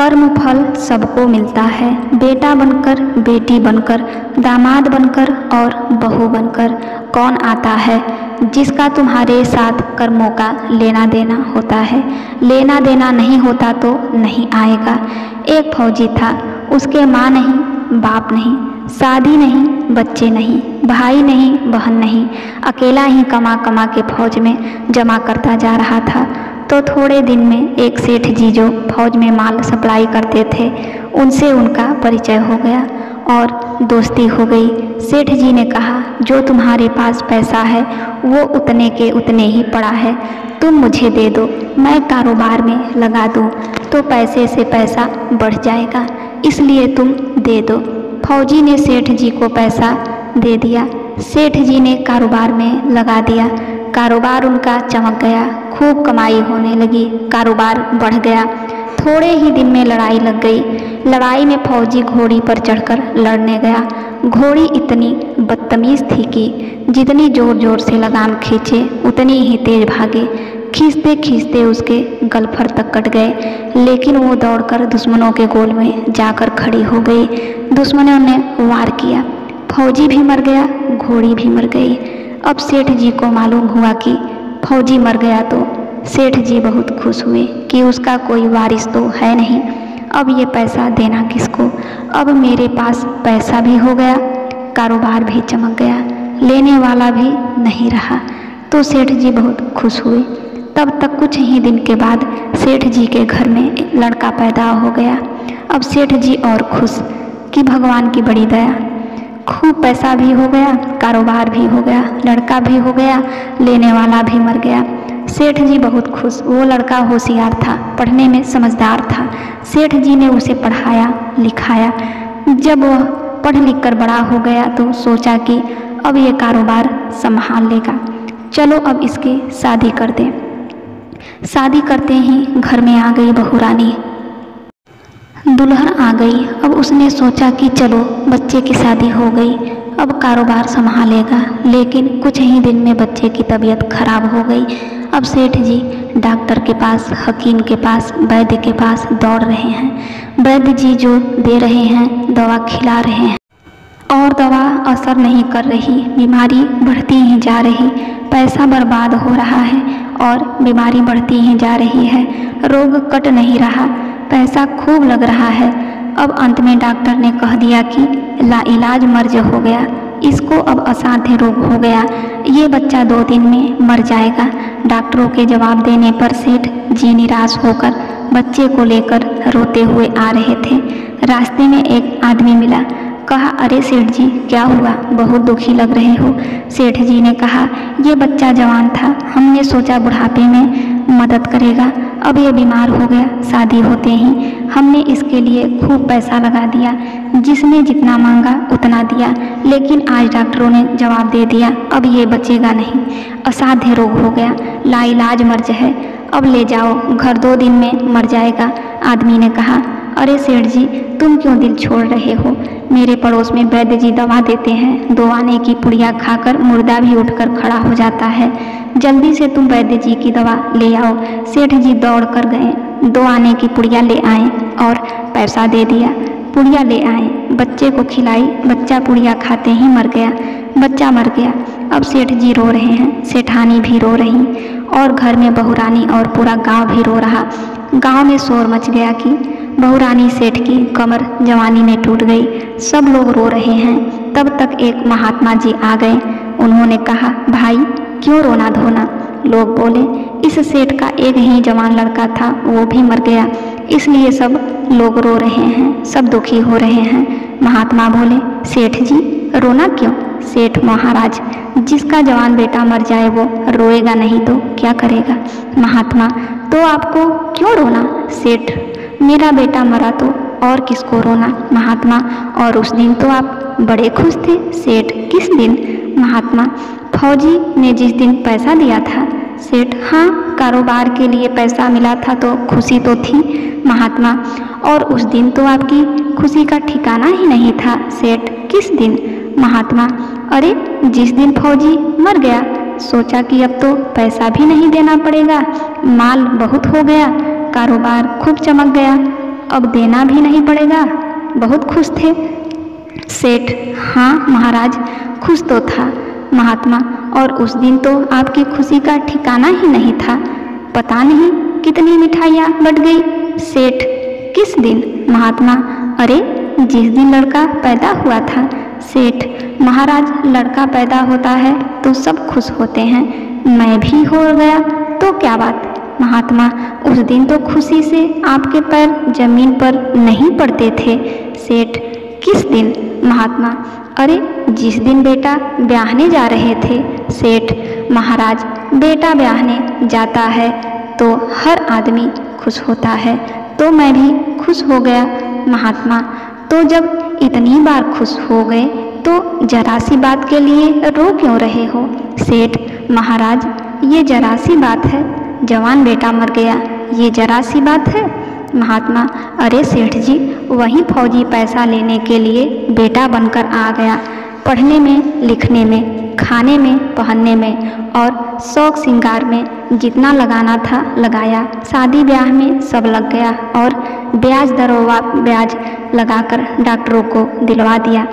कर्म फल सबको मिलता है, बेटा बनकर, बेटी बनकर, दामाद बनकर और बहू बनकर। कौन आता है जिसका तुम्हारे साथ कर्मों का लेना देना होता है। लेना देना नहीं होता तो नहीं आएगा। एक फौजी था, उसके माँ नहीं, बाप नहीं, शादी नहीं, बच्चे नहीं, भाई नहीं, बहन नहीं, अकेला ही कमा कमा के फौज में जमा करता जा रहा था। तो थोड़े दिन में एक सेठ जी जो फौज में माल सप्लाई करते थे, उनसे उनका परिचय हो गया और दोस्ती हो गई। सेठ जी ने कहा, जो तुम्हारे पास पैसा है वो उतने के उतने ही पड़ा है, तुम मुझे दे दो, मैं कारोबार में लगा दूँ तो पैसे से पैसा बढ़ जाएगा, इसलिए तुम दे दो। फौजी ने सेठ जी को पैसा दे दिया। सेठ जी ने कारोबार में लगा दिया। कारोबार उनका चमक गया, खूब कमाई होने लगी, कारोबार बढ़ गया। थोड़े ही दिन में लड़ाई लग गई। लड़ाई में फौजी घोड़ी पर चढ़कर लड़ने गया। घोड़ी इतनी बदतमीज़ थी कि जितनी ज़ोर ज़ोर से लगाम खींचे उतनी ही तेज भागे। खींचते खींचते उसके गलफर तक कट गए, लेकिन वो दौड़कर दुश्मनों के गोल में जाकर खड़ी हो गई। दुश्मनों ने वार किया, फौजी भी मर गया, घोड़ी भी मर गई। अब सेठ जी को मालूम हुआ कि फौजी मर गया तो सेठ जी बहुत खुश हुए कि उसका कोई वारिस तो है नहीं। अब ये पैसा देना किसको। अब मेरे पास पैसा भी हो गया, कारोबार भी चमक गया, लेने वाला भी नहीं रहा। तो सेठ जी बहुत खुश हुए। तब तक कुछ ही दिन के बाद सेठ जी के घर में लड़का पैदा हो गया। अब सेठ जी और खुश कि भगवान की बड़ी दया, खूब पैसा भी हो गया, कारोबार भी हो गया, लड़का भी हो गया, लेने वाला भी मर गया। सेठ जी बहुत खुश। वो लड़का होशियार था, पढ़ने में समझदार था। सेठ जी ने उसे पढ़ाया लिखाया। जब वह पढ़ लिख कर बड़ा हो गया तो सोचा कि अब ये कारोबार संभाल लेगा, चलो अब इसकी शादी कर दें। शादी करते ही घर में आ गई बहू रानी, दुल्हन आ गई। अब उसने सोचा कि चलो बच्चे की शादी हो गई, अब कारोबार संभालेगा। लेकिन कुछ ही दिन में बच्चे की तबीयत खराब हो गई। अब सेठ जी डॉक्टर के पास, हकीम के पास, वैद्य के पास दौड़ रहे हैं। वैद्य जी जो दे रहे हैं, दवा खिला रहे हैं और दवा असर नहीं कर रही, बीमारी बढ़ती ही जा रही, पैसा बर्बाद हो रहा है और बीमारी बढ़ती ही जा रही है। रोग कट नहीं रहा, पैसा खूब लग रहा है। अब अंत में डॉक्टर ने कह दिया कि लाइलाज मर्ज हो गया, इसको अब असाध्य रोग हो गया, ये बच्चा 2 दिन में मर जाएगा। डॉक्टरों के जवाब देने पर सेठ जी निराश होकर बच्चे को लेकर रोते हुए आ रहे थे। रास्ते में एक आदमी मिला। कहा, अरे सेठ जी क्या हुआ, बहुत दुखी लग रहे हो। सेठ जी ने कहा, ये बच्चा जवान था, हमने सोचा बुढ़ापे में मदद करेगा, अब ये बीमार हो गया। शादी होते ही हमने इसके लिए खूब पैसा लगा दिया, जिसने जितना मांगा उतना दिया, लेकिन आज डॉक्टरों ने जवाब दे दिया अब ये बचेगा नहीं, असाध्य रोग हो गया, लाइलाज मर्ज है, अब ले जाओ घर, 2 दिन में मर जाएगा। आदमी ने कहा, अरे सेठ जी तुम क्यों दिल छोड़ रहे हो, मेरे पड़ोस में वैद्य जी दवा देते हैं, 2 आने की पुड़िया खाकर मुर्दा भी उठकर खड़ा हो जाता है, जल्दी से तुम वैद्य जी की दवा ले आओ। सेठ जी दौड़ कर गए, 2 आने की पुड़िया ले आए और पैसा दे दिया। पुड़िया ले आए, बच्चे को खिलाई, बच्चा पुड़िया खाते ही मर गया, बच्चा मर गया। अब सेठ जी रो रहे हैं, सेठानी भी रो रही और घर में बहू रानी और पूरा गांव भी रो रहा। गांव में शोर मच गया कि बहू रानी सेठ की कमर जवानी में टूट गई, सब लोग रो रहे हैं। तब तक एक महात्मा जी आ गए। उन्होंने कहा, भाई क्यों रोना धोना। लोग बोले, इस सेठ का एक ही जवान लड़का था, वो भी मर गया, इसलिए सब लोग रो रहे हैं, सब दुखी हो रहे हैं। महात्मा बोले, सेठ जी रोना क्यों। सेठ महाराज, जिसका जवान बेटा मर जाए वो रोएगा नहीं तो क्या करेगा। महात्मा, तो आपको क्यों रोना। सेठ, मेरा बेटा मरा तो और किसको रोना। महात्मा, और उस दिन तो आप बड़े खुश थे। सेठ, किस दिन। महात्मा, फौजी ने जिस दिन पैसा दिया था। सेठ, हाँ, कारोबार के लिए पैसा मिला था तो खुशी तो थी। महात्मा, और उस दिन तो आपकी खुशी का ठिकाना ही नहीं था। सेठ, किस दिन। महात्मा, अरे जिस दिन फौजी मर गया, सोचा कि अब तो पैसा भी नहीं देना पड़ेगा, माल बहुत हो गया, कारोबार खूब चमक गया। अब देना भी नहीं पड़ेगा। बहुत खुश थे। सेठ: हाँ महाराज, खुश तो था महात्मा, और उस दिन तो आपकी खुशी का ठिकाना ही नहीं था। पता नहीं कितनी मिठाइयाँ बट गई। सेठ: किस दिन? महात्मा: अरे जिस दिन लड़का पैदा हुआ था। सेठ: महाराज, लड़का पैदा होता है तो सब खुश होते हैं, मैं भी हो गया तो क्या बात। महात्मा: उस दिन तो खुशी से आपके पैर जमीन पर नहीं पड़ते थे। सेठ: किस दिन? महात्मा: अरे जिस दिन बेटा ब्याहने जा रहे थे। सेठ: महाराज, बेटा ब्याहने जाता है तो हर आदमी खुश होता है, तो मैं भी खुश हो गया। महात्मा: तो जब इतनी बार खुश हो गए तो जरा सी बात के लिए रो क्यों रहे हो। सेठ: महाराज, ये जरा सी बात है, जवान बेटा मर गया, ये जरा सी बात है। महात्मा: अरे सेठ जी, वही फौजी पैसा लेने के लिए बेटा बनकर आ गया। पढ़ने में, लिखने में, खाने में, पहनने में और शौक श्रृंगार में जितना लगाना था लगाया। शादी ब्याह में सब लग गया और ब्याज दरोवा ब्याज लगाकर डॉक्टरों को दिलवा दिया।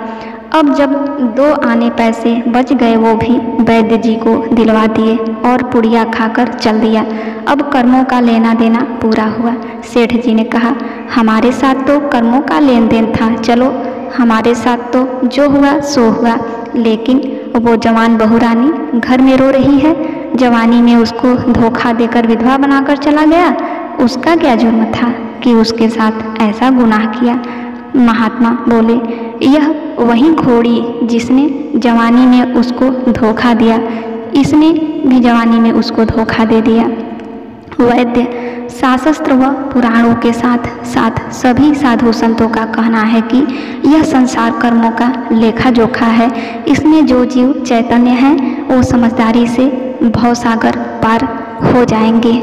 अब जब 2 आने पैसे बच गए वो भी वैद्य जी को दिलवा दिए और पुड़िया खाकर चल दिया। अब कर्मों का लेना देना पूरा हुआ। सेठ जी ने कहा, हमारे साथ तो कर्मों का लेन देन था, चलो हमारे साथ तो जो हुआ सो हुआ, लेकिन वो जवान बहू रानी घर में रो रही है। जवानी में उसको धोखा देकर विधवा बनाकर चला गया, उसका क्या जुर्म था कि उसके साथ ऐसा गुनाह किया। महात्मा बोले, यह वही घोड़ी जिसने जवानी में उसको धोखा दिया, इसने भी जवानी में उसको धोखा दे दिया। वैद्य शास्त्र व पुराणों के साथ साथ सभी साधु संतों का कहना है कि यह संसार कर्मों का लेखा जोखा है। इसमें जो जीव चैतन्य हैं वो समझदारी से भवसागर पार हो जाएंगे।